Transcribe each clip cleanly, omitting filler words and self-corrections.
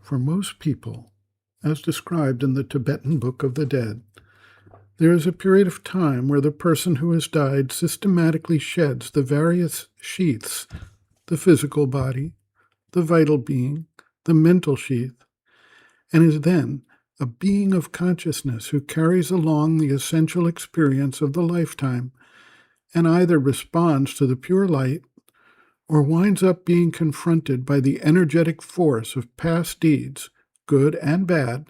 For most people, as described in the Tibetan Book of the Dead, there is a period of time where the person who has died systematically sheds the various sheaths, the physical body, the vital being, the mental sheath, and is then a being of consciousness who carries along the essential experience of the lifetime and either responds to the pure light or winds up being confronted by the energetic force of past deeds, good and bad,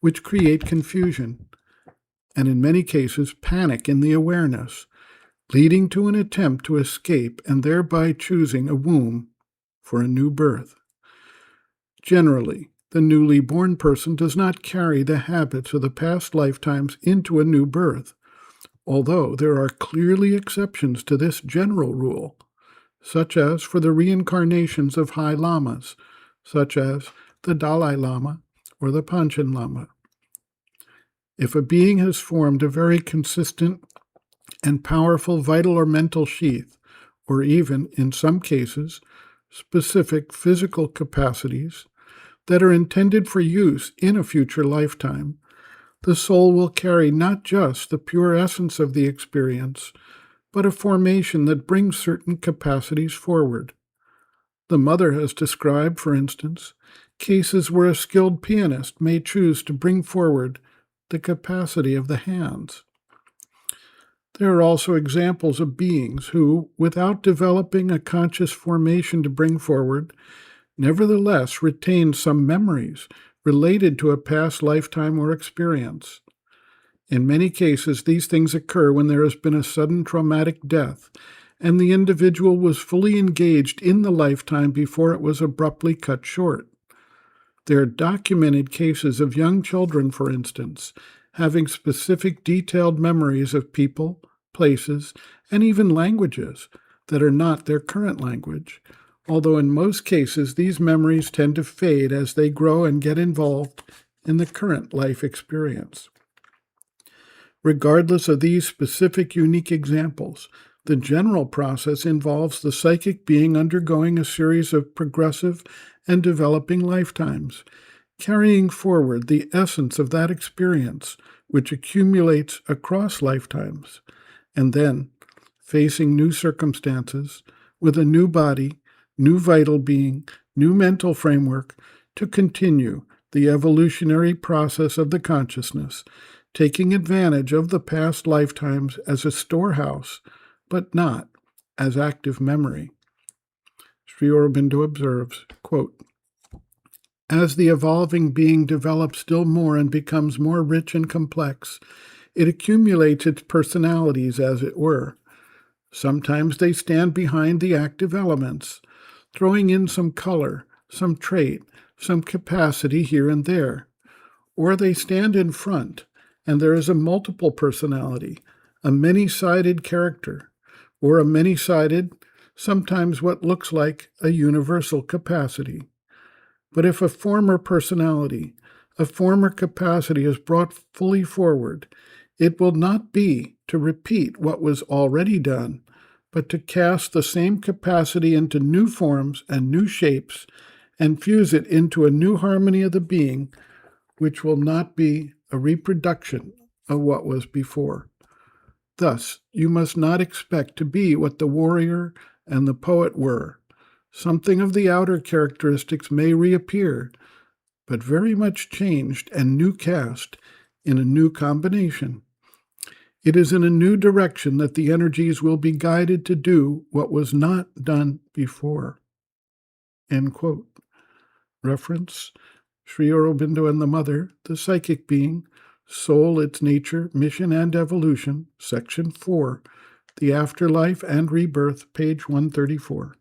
which create confusion, and in many cases panic in the awareness, leading to an attempt to escape and thereby choosing a womb for a new birth. Generally, the newly born person does not carry the habits of the past lifetimes into a new birth, although there are clearly exceptions to this general rule, such as for the reincarnations of high lamas, such as the Dalai Lama or the Panchen Lama. If a being has formed a very consistent and powerful vital or mental sheath, or even, in some cases, specific physical capacities that are intended for use in a future lifetime, the soul will carry not just the pure essence of the experience, but a formation that brings certain capacities forward. The mother has described, for instance, cases where a skilled pianist may choose to bring forward the capacity of the hands. There are also examples of beings who, without developing a conscious formation to bring forward, nevertheless retain some memories related to a past lifetime or experience. In many cases, these things occur when there has been a sudden traumatic death, and the individual was fully engaged in the lifetime before it was abruptly cut short. There are documented cases of young children, for instance, having specific detailed memories of people, places, and even languages that are not their current language, although in most cases these memories tend to fade as they grow and get involved in the current life experience. Regardless of these specific unique examples, the general process involves the psychic being undergoing a series of progressive and developing lifetimes, carrying forward the essence of that experience, which accumulates across lifetimes, and then facing new circumstances with a new body, new vital being, new mental framework to continue the evolutionary process of the consciousness, taking advantage of the past lifetimes as a storehouse, but not as active memory. Sri Aurobindo observes, quote, "As the evolving being develops still more and becomes more rich and complex, it accumulates its personalities, as it were. Sometimes they stand behind the active elements, throwing in some color, some trait, some capacity here and there. Or they stand in front, and there is a multiple personality, a many-sided character, or a many-sided, sometimes what looks like a universal capacity. But if a former personality, a former capacity is brought fully forward, it will not be to repeat what was already done, but to cast the same capacity into new forms and new shapes and fuse it into a new harmony of the being, which will not be a reproduction of what was before. Thus, you must not expect to be what the warrior and the poet were. Something of the outer characteristics may reappear, but very much changed and new cast in a new combination. It is in a new direction that the energies will be guided to do what was not done before." End quote. Reference, Sri Aurobindo and the Mother, the Psychic Being, Soul, Its Nature, Mission and Evolution, Section 4, The Afterlife and Rebirth, page 134.